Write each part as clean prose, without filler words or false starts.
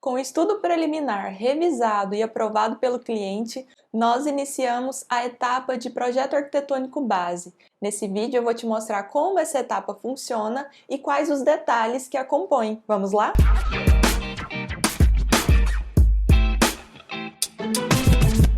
Com o estudo preliminar revisado e aprovado pelo cliente, nós iniciamos a etapa de projeto arquitetônico base. Nesse vídeo eu vou te mostrar como essa etapa funciona e quais os detalhes que a compõem. Vamos lá?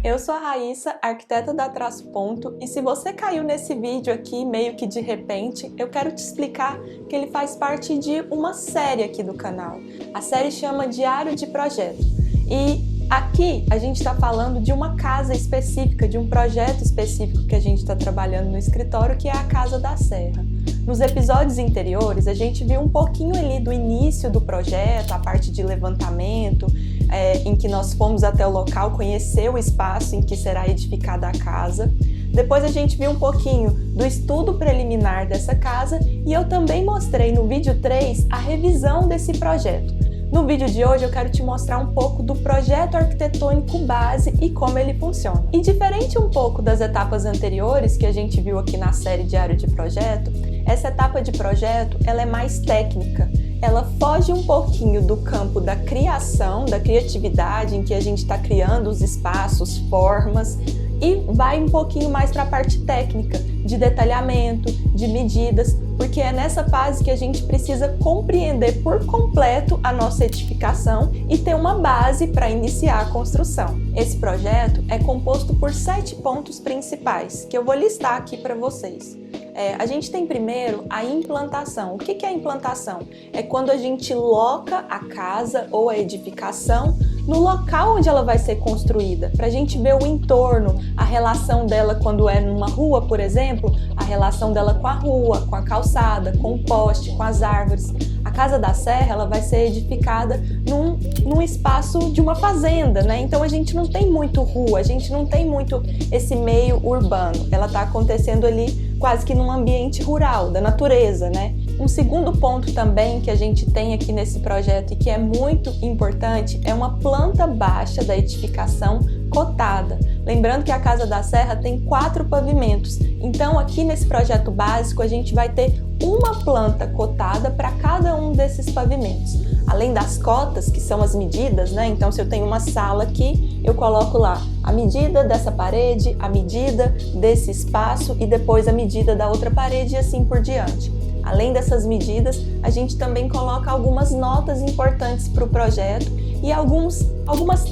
Eu sou a Raíssa, arquiteta da Traço Ponto, e se você caiu nesse vídeo aqui meio que de repente, eu quero te explicar que ele faz parte de uma série aqui do canal. A série chama Diário de Projeto. E aqui a gente está falando de uma casa específica, de um projeto específico que a gente está trabalhando no escritório, que é a Casa da Serra. Nos episódios anteriores, a gente viu um pouquinho ali do início do projeto, a parte de levantamento, em que nós fomos até o local conhecer o espaço em que será edificada a casa. Depois a gente viu um pouquinho do estudo preliminar dessa casa e eu também mostrei no vídeo 3 a revisão desse projeto. No vídeo de hoje eu quero te mostrar um pouco do projeto arquitetônico base e como ele funciona. E diferente um pouco das etapas anteriores que a gente viu aqui na série Diário de Projeto, essa etapa de projeto ela é mais técnica. Ela foge um pouquinho do campo da criação, da criatividade, em que a gente está criando os espaços, formas, e vai um pouquinho mais para a parte técnica, de detalhamento, de medidas, porque é nessa fase que a gente precisa compreender por completo a nossa edificação e ter uma base para iniciar a construção. Esse projeto é composto por 7 pontos principais, que eu vou listar aqui para vocês. A gente tem primeiro a implantação. O que é a implantação? É quando a gente loca a casa ou a edificação no local onde ela vai ser construída, para a gente ver o entorno, a relação dela quando é numa rua, por exemplo, a relação dela com a rua, com a calçada, com o poste, com as árvores. A Casa da Serra ela vai ser edificada num espaço de uma fazenda, né? Então a gente não tem muito rua, a gente não tem muito esse meio urbano. Ela está acontecendo ali quase que num ambiente rural, da natureza, né? Um segundo ponto também que a gente tem aqui nesse projeto e que é muito importante é uma planta baixa da edificação cotada. Lembrando que a Casa da Serra tem 4 pavimentos, então aqui nesse projeto básico a gente vai ter uma planta cotada para cada um desses pavimentos. Além das cotas, que são as medidas, né? Então se eu tenho uma sala aqui, eu coloco lá a medida dessa parede, a medida desse espaço e depois a medida da outra parede e assim por diante. Além dessas medidas, a gente também coloca algumas notas importantes para o projeto e algumas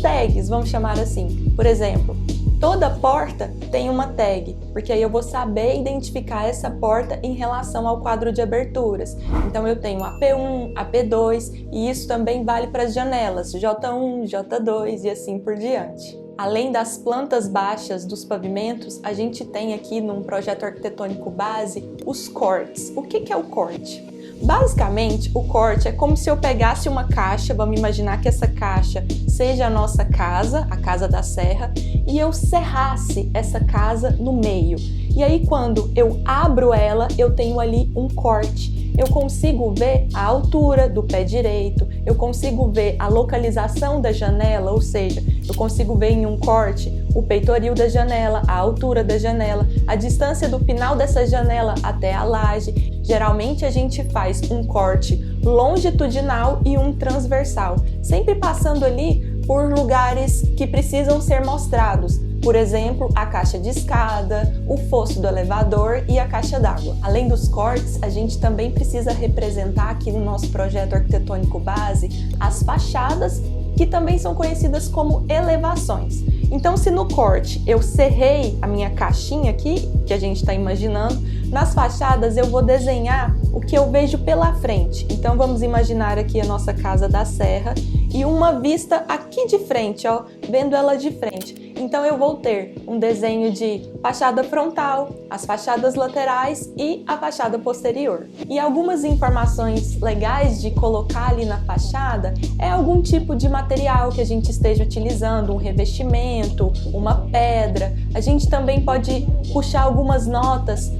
tags, vamos chamar assim. Por exemplo, toda porta tem uma tag, porque aí eu vou saber identificar essa porta em relação ao quadro de aberturas. Então eu tenho a P1, a P2 e isso também vale para as janelas, J1, J2 e assim por diante. Além das plantas baixas dos pavimentos, a gente tem aqui num projeto arquitetônico base os cortes. O que é o corte? Basicamente, o corte é como se eu pegasse uma caixa, vamos imaginar que essa caixa seja a nossa casa, a Casa da Serra, e eu serrasse essa casa no meio. E aí quando eu abro ela, eu tenho ali um corte. Eu consigo ver a altura do pé direito, eu consigo ver a localização da janela, ou seja, eu consigo ver em um corte o peitoril da janela, a altura da janela, a distância do final dessa janela até a laje. Geralmente a gente faz um corte longitudinal e um transversal, sempre passando ali por lugares que precisam ser mostrados. Por exemplo, a caixa de escada, o fosso do elevador e a caixa d'água. Além dos cortes, a gente também precisa representar aqui no nosso projeto arquitetônico base as fachadas, que também são conhecidas como elevações. Então, se no corte eu serrei a minha caixinha aqui, que a gente está imaginando, nas fachadas eu vou desenhar o que eu vejo pela frente. Então, vamos imaginar aqui a nossa Casa da Serra e uma vista aqui de frente, ó, vendo ela de frente. Então eu vou ter um desenho de fachada frontal, as fachadas laterais e a fachada posterior. E algumas informações legais de colocar ali na fachada é algum tipo de material que a gente esteja utilizando, um revestimento, uma pedra. A gente também pode puxar algumas notas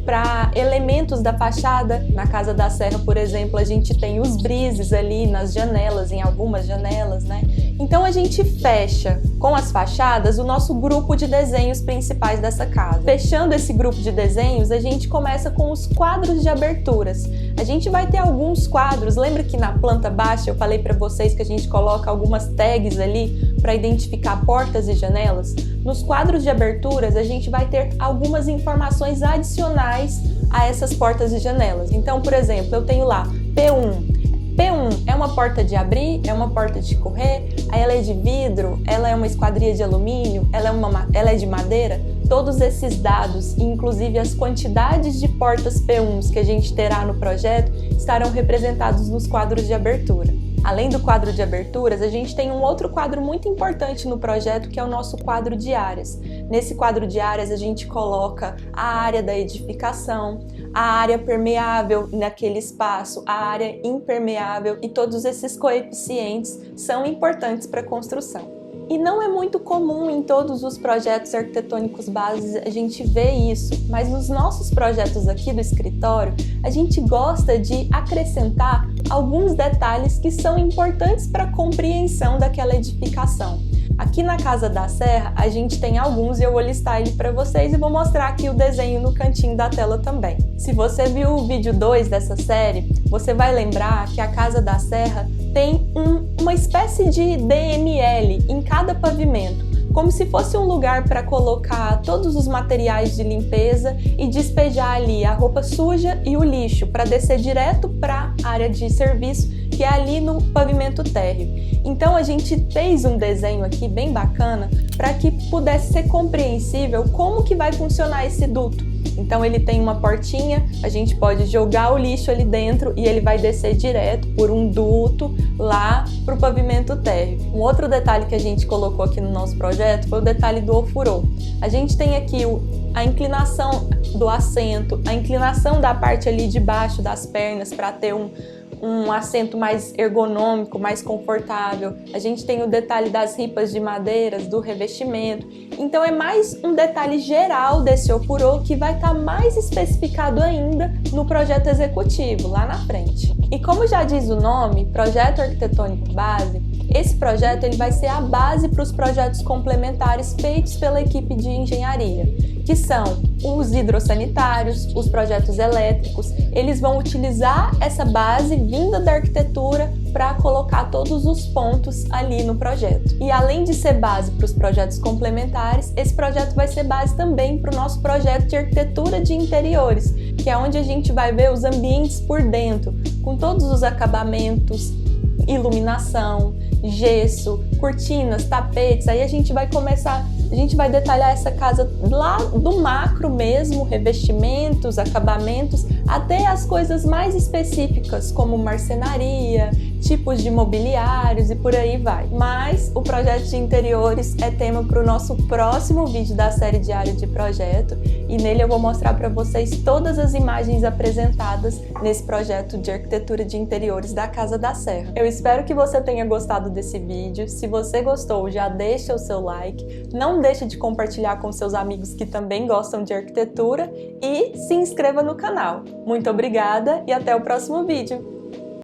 para elementos da fachada. Na Casa da Serra, por exemplo, a gente tem os brises ali nas janelas, em algumas janelas, né? Então a gente fecha com as fachadas o nosso grupo de desenhos principais dessa casa. Fechando esse grupo de desenhos, a gente começa com os quadros de aberturas. A gente vai ter alguns quadros, lembra que na planta baixa eu falei para vocês que a gente coloca algumas tags ali para identificar portas e janelas? Nos quadros de aberturas a gente vai ter algumas informações adicionais a essas portas e janelas. Então, por exemplo, eu tenho lá P1. P1 é uma porta de abrir, é uma porta de correr, ela é de vidro, ela é uma esquadria de alumínio, ela é de madeira. Todos esses dados, inclusive as quantidades de portas P1s que a gente terá no projeto, estarão representados nos quadros de abertura. Além do quadro de aberturas, a gente tem um outro quadro muito importante no projeto, que é o nosso quadro de áreas. Nesse quadro de áreas, a gente coloca a área da edificação, a área permeável naquele espaço, a área impermeável, e todos esses coeficientes são importantes para a construção. E não é muito comum em todos os projetos arquitetônicos bases a gente ver isso, mas nos nossos projetos aqui do escritório, a gente gosta de acrescentar alguns detalhes que são importantes para a compreensão daquela edificação. Aqui na Casa da Serra, a gente tem alguns e eu vou listar ele para vocês e vou mostrar aqui o desenho no cantinho da tela também. Se você viu o vídeo 2 dessa série, você vai lembrar que a Casa da Serra tem uma espécie de DML em cada pavimento, como se fosse um lugar para colocar todos os materiais de limpeza e despejar ali a roupa suja e o lixo para descer direto para a área de serviço, que é ali no pavimento térreo. Então a gente fez um desenho aqui bem bacana para que pudesse ser compreensível como que vai funcionar esse duto. Então ele tem uma portinha, a gente pode jogar o lixo ali dentro e ele vai descer direto por um duto lá para o pavimento térreo. Um outro detalhe que a gente colocou aqui no nosso projeto foi o detalhe do ofurô. A gente tem aqui a inclinação do assento, a inclinação da parte ali de baixo das pernas para ter um assento mais ergonômico, mais confortável. A gente tem o detalhe das ripas de madeiras, do revestimento. Então é mais um detalhe geral desse ofurô que vai estar mais especificado ainda no projeto executivo, lá na frente. E como já diz o nome, Projeto Arquitetônico Base, esse projeto ele vai ser a base para os projetos complementares feitos pela equipe de engenharia, que são os hidrossanitários, os projetos elétricos. Eles vão utilizar essa base vinda da arquitetura para colocar todos os pontos ali no projeto. E além de ser base para os projetos complementares, esse projeto vai ser base também para o nosso projeto de arquitetura de interiores, que é onde a gente vai ver os ambientes por dentro, com todos os acabamentos, iluminação, gesso, cortinas, tapetes. Aí a gente vai detalhar essa casa lá do macro mesmo, revestimentos, acabamentos, até as coisas mais específicas, como marcenaria, tipos de mobiliários e por aí vai. Mas o projeto de interiores é tema para o nosso próximo vídeo da série Diário de Projeto, e nele eu vou mostrar para vocês todas as imagens apresentadas nesse projeto de arquitetura de interiores da Casa da Serra. Eu espero que você tenha gostado desse vídeo. Se você gostou, já deixa o seu like, não deixe de compartilhar com seus amigos que também gostam de arquitetura e se inscreva no canal. Muito obrigada e até o próximo vídeo!